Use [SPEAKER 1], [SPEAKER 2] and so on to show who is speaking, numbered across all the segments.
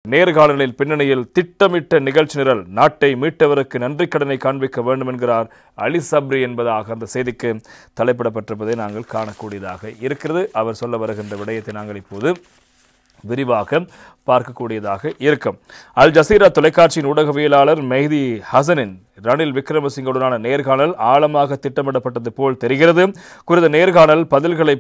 [SPEAKER 1] நேர்காணலில் பின்னணியில் திட்டமிட்ட நிகழ்ச்சி நிரல் நாட்டை மீட்டவருக்கு நன்றி கடனை காண்பிக்க வேண்டும் என்கிறார் அலி சப்ரி என்பதாக அந்த செய்திக்கு தலைப்பிடப்பட்டிருப்பதை நாங்கள் காணக்கூடியதாக இருக்கிறது. அவர் சொல்ல வருகின்ற விடயத்தை நாங்கள் இப்போது விரிவாக பார்க்கக்கூடியதாக இருக்கும். அல் ஜசீரா தொலைக்காட்சியின் ஊடகவியலாளர் மெஹதி ஹசனின் ரணில் விக்ரமசிங்கவுடனான நேர்காணல் ஆழமாக திட்டமிடப்பட்டது போல் தெரிகிறது. குறித்த நேர்காணல் பதில்களை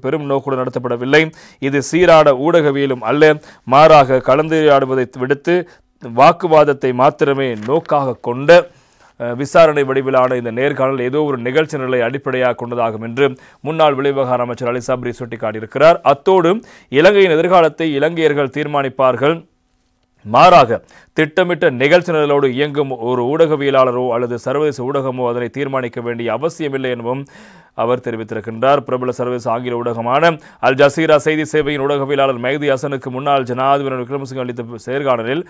[SPEAKER 1] பெரும் நோக்குடன் நடத்தப்படவில்லை. இது சீரான ஊடகவியலும் அல்ல, மாறாக கலந்துரையாடுவதை விடுத்து வாக்குவாதத்தை மாத்திரமே நோக்காக கொண்ட விசாரணை வடிவிலான இந்த நேர்காணல் ஏதோ ஒரு நிகழ்ச்சி நிலை அடிப்படையாக கொண்டதாகும் என்று முன்னாள் வெளிவிவகார அமைச்சர் அலி சப்ரி சுட்டிக்காட்டியிருக்கிறார். அத்தோடு இலங்கையின் எதிர்காலத்தை இலங்கையர்கள் தீர்மானிப்பார்கள், மாறாக திட்டமிட்ட நிகழ்ச்சி நிரலோடு இயங்கும் ஒரு ஊடகவியலாளரோ அல்லது சர்வதேச ஊடகமோ அதனை தீர்மானிக்க வேண்டிய அவசியமில்லை எனவும் அவர் தெரிவித்திருக்கின்றார். பிரபல சர்வதேச ஆங்கில ஊடகமான அல் ஜசீரா செய்தி சேவையின் ஊடகவியலாளர் மெஹதி ஹசனுக்கு முன்னாள் ஜனாதிபதி விக்ரமசிங்க அளித்த நேர்காணலில்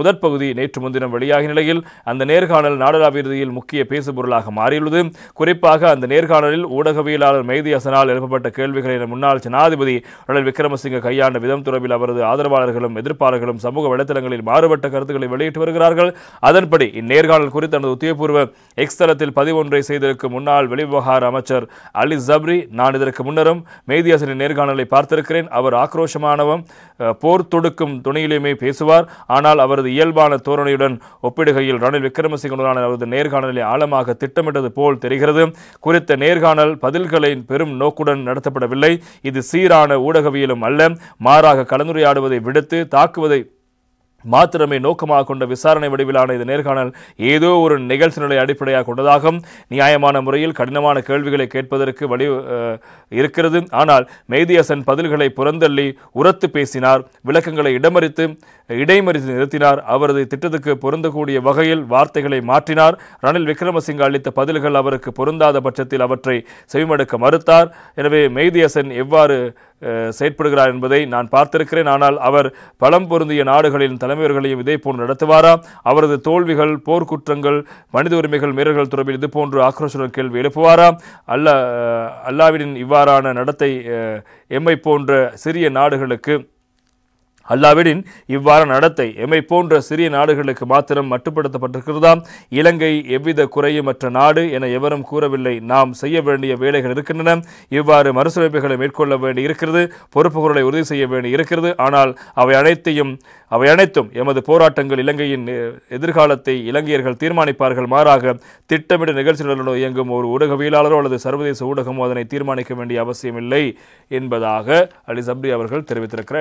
[SPEAKER 1] முதற் பகுதி நேற்று முன்தினம் வெளியாகிய நிலையில் அந்த நேர்காணல் நாடளாவிய ரீதியில் முக்கிய பேசுபொருளாக மாறியுள்ளது. குறிப்பாக அந்த நேர்காணலில் ஊடகவியலாளர் மெஹதி ஹசனால் எழுப்பப்பட்ட கேள்விகளை முன்னாள் ஜனாதிபதி ரணில் விக்ரமசிங்க கையாண்ட விதம் தொடர்பில் அவரது ஆதரவாளர்களும் எதிர்ப்பாளர்களும் சமூக வலைதளங்களில் மாறுபட்ட கருத்துக்களை வெளியிட்டு வருகிறார்கள். அதன்படி இந்நேர்காணல் குறித்து தனது உத்தியோகபூர்வ எக்ஸ் தளத்தில் பதிவொன்றை செய்திருக்கும் முன்னாள் வெளிவிவகார அமைச்சர் அலி சப்ரி, நான் இதற்கு முன்னரும் மெஹதி ஹசனின் நேர்காணலை பார்த்திருக்கிறேன். அவர் ஆக்ரோஷமானவம், போர் தொடுக்கும் துணையிலுமே பேசுவார். ஆனால் அவரது இயல்பான தோரணையுடன் ஒப்பிடுகையில் ரணில் விக்ரமசிங்கவுடனான அவரது நேர்காணலை ஆழமாக திட்டமிட்டது போல் தெரிகிறது. குறித்த நேர்காணல் பதில்களை பெரும் நோக்குடன் நடத்தப்படவில்லை. இது சீரான ஊடகவியலும் அல்ல, மாறாக கலந்துரையாடுவதை விடுத்து தாக்குவதை மாத்திரமே நோக்கமாக கொண்ட விசாரணை வடிவிலான இந்த நேர்காணல் ஏதோ ஒரு நிகழ்ச்சி நிலை அடிப்படையாக கொண்டதாகும். நியாயமான முறையில் கடினமான கேள்விகளை கேட்பதற்கு வழி இருக்கிறது. ஆனால் மெஹதி ஹசன் பதில்களை புறந்தள்ளி உரத்து பேசினார், விளக்கங்களை இடைமறித்து நிறுத்தினார், அவரது திட்டத்துக்கு பொருந்தக்கூடிய வகையில் வார்த்தைகளை மாற்றினார். ரணில் விக்ரமசிங்க அளித்த பதில்கள் அவருக்கு பொருந்தாத பட்சத்தில் அவற்றை செவிமடுக்க மறுத்தார். எனவே மெஹதி ஹசன் எவ்வாறு செயற்படுகிறார் என்பதை நான் பார்த்திருக்கிறேன். ஆனால் அவர் பலம் பொருந்திய நாடுகளின் தலைமையர்களையும் இதே போன்று நடத்துவாரா? அவரது தோல்விகள், போர்க்குற்றங்கள், மனித உரிமைகள் மீறல்கள் தொடர்பில் இதுபோன்று ஆக்ரோஷுடன் கேள்வி எழுப்புவாரா? அல்லாவின் இவ்வாறான நடத்தை எம்மை போன்ற சிறிய நாடுகளுக்கு மாத்திரம் மட்டுப்படுத்தப்பட்டிருக்கிறதா? இலங்கை எவ்வித குறையுமற்ற நாடு என எவரும் கூறவில்லை. நாம் செய்ய வேண்டிய வேலைகள் இருக்கின்றன. இவ்வாறு மறுசீரமைப்புகளை மேற்கொள்ள வேண்டி இருக்கிறது, பொறுப்புகளை உறுதி செய்ய வேண்டி இருக்கிறது. ஆனால் அவை அனைத்தும் எமது போராட்டங்கள் இலங்கையின் எதிர்காலத்தை இலங்கையர்கள் தீர்மானிப்பார்கள், மாறாக திட்டமிட்ட நிகழ்ச்சிகளுடன் இயங்கும் ஒரு ஊடகவியலாளரோ அல்லது சர்வதேச ஊடகமோ அதனை தீர்மானிக்க வேண்டிய அவசியமில்லை என்பதாக அலி சப்ரி அவர்கள் தெரிவித்திருக்கிறார்.